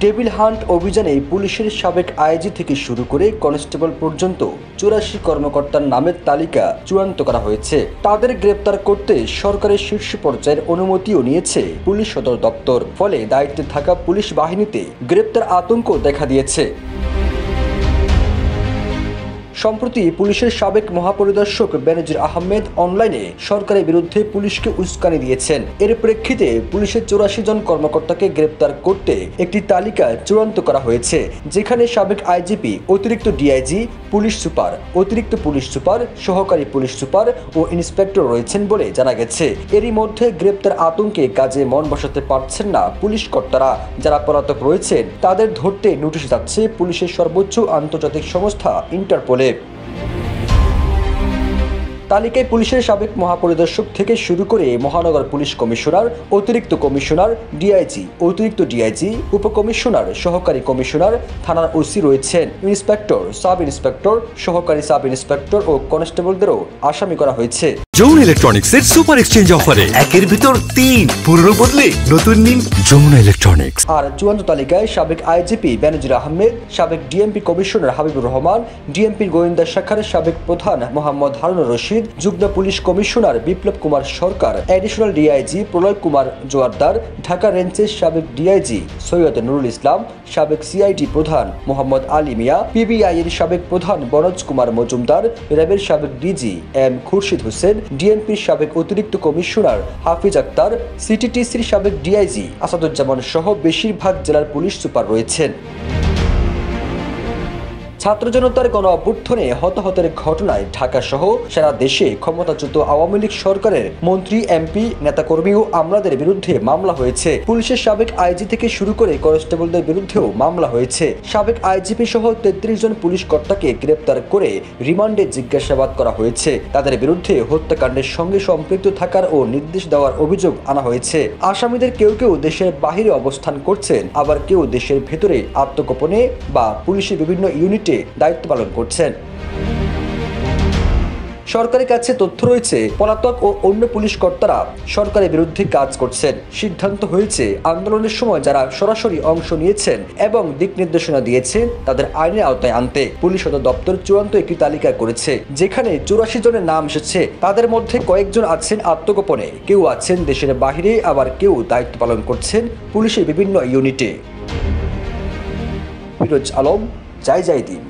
Table hunt অভিযানে পুলিশের সাবেক আইজি থেকে শুরু করে কনস্টেবল পর্যন্ত 84 কর্মকর্তার নামের তালিকা চূড়ান্ত করা হয়েছে। তাদের গ্রেপ্তার করতে সরকারের শীর্ষ পর্যায়ের অনুমতিও নিয়েছে পুলিশ সদর দপ্তর। ফলে দায়িত্বে থাকা পুলিশ বাহিনীতে গ্রেপ্তার আতঙ্ক দেখা দিয়েছে। সম্প্রতি পুলিশের সাবেক মহাপরিদর্শক বেনজির আহমেদ অনলাইনে সরকারের বিরুদ্ধে পুলিশকে উস্কানি দিয়েছেন। এর প্রেক্ষিতে পুলিশের 84 জন কর্মকর্তাকে গ্রেপ্তার করতে একটি তালিকা চূড়ান্ত করা হয়েছে, যেখানে সাবেক আইজিপি, অতিরিক্ত ডিআইজি, পুলিশ সুপার, অতিরিক্ত পুলিশ সুপার, সহকারী পুলিশ সুপার ও ইন্সপেক্টর রয়েছেন বলে জানা গেছে। এরই মধ্যে গ্রেপ্তার আতঙ্কে কাজে মন বসাতে পারছেন না পুলিশ কর্তারা। যারা পলাতক রয়েছেন তাদের ধরতে নোটিশ যাচ্ছে পুলিশের সর্বোচ্চ আন্তর্জাতিক সংস্থা ইন্টারপোলে। তালিকায় পুলিশের সাবেক মহাপরিদর্শক থেকে শুরু করে মহানগর পুলিশ কমিশনার, অতিরিক্ত কমিশনার, ডিআইজি, অতিরিক্ত ডিআইজি, উপকমিশনার, সহকারী কমিশনার, থানার ওসি রয়েছেন, ইন্সপেক্টর, সাব ইন্সপেক্টর, সহকারী সাব ইন্সপেক্টর ও কনস্টেবলদেরও আসামি করা হয়েছে। যমুনা ইলেকট্রনিক্সের সুপার এক্সচেঞ্জ অফারে একের ভিতর 3 পুরনো বদলে নতুন নিন যমুনা ইলেকট্রনিক্স। আর চূড়ান্ত তালিকায় সাবেক আইজিপি বেনজির আহমেদ, সাবেক ডিএমপি কমিশনার হাবিবুর রহমান, ডিএমপির গোয়েন্দা শাখার সাবেক প্রধান মোহাম্মদ হারুনুর রশিদ, যুগ্ম পুলিশ কমিশনার বিপ্লব কুমার সরকার, অ্যাডিশনাল ডিআইজি প্রলয় কুমার জোয়ারদার, ঢাকা রেঞ্জের সাবেক ডিআইজি সৈয়দ নুরুল ইসলাম, সাবেক সিআইডি প্রধান মোহাম্মদ আলী মিয়া, পিবিআই এর সাবেক প্রধান বনজ কুমার মজুমদার, র্যাবের সাবেক ডিজি এম খুরশিদ হোসেন, ডিএমপির সাবেক অতিরিক্ত কমিশনার হাফিজ আক্তার, সিটিটিসির সাবেক ডিআইজি আসাদুজ্জামান সহ বেশিরভাগ জেলার পুলিশ সুপার রয়েছেন। ছাত্র জনতার গণ অভ্যুত্থানে হতাহতের ঘটনায় ঢাকা সহ সারা দেশে ক্ষমতাচ্যুত আওয়ামী লীগ সরকারের মন্ত্রী, এমপি, নেতাকর্মী ও আমলাদের বিরুদ্ধে মামলা হয়েছে। পুলিশের সাবেক আইজি থেকে শুরু করে কনস্টেবলদের বিরুদ্ধেও মামলা হয়েছে। সাবেক আইজিপি সহ 33 জন পুলিশ কর্তাকে গ্রেপ্তার করে রিমান্ডে জিজ্ঞাসাবাদ করা হয়েছে। তাদের বিরুদ্ধে হত্যাকাণ্ডের সঙ্গে সম্পৃক্ত থাকার ও নির্দেশ দেওয়ার অভিযোগ আনা হয়েছে। আসামিদের কেউ কেউ দেশের বাহিরে অবস্থান করছেন, আবার কেউ দেশের ভেতরে আত্মগোপনে বা পুলিশের বিভিন্ন ইউনিটে দায়িত্ব পালন করছেন। সরকারের কাছে তথ্য রয়েছে, পলাতক ও অন্য পুলিশ কর্তারা সরকারের বিরুদ্ধে কাজ করছেন। সিদ্ধান্ত হয়েছে আন্দোলনের সময় যারা সরাসরি অংশ নিয়েছেন এবং দিক নির্দেশনা দিয়েছেন তাদের আইনের আওতায় আনতে পুলিশ সদর দপ্তর চূড়ান্ত একটি তালিকা করেছে, যেখানে 84 জনের নাম এসেছে। তাদের মধ্যে কয়েকজন আছেন আত্মগোপনে, কেউ আছেন দেশের বাহিরে, আবার কেউ দায়িত্ব পালন করছেন পুলিশের বিভিন্ন ইউনিটে। ফিরোজ আলম, জয় জয় দিন।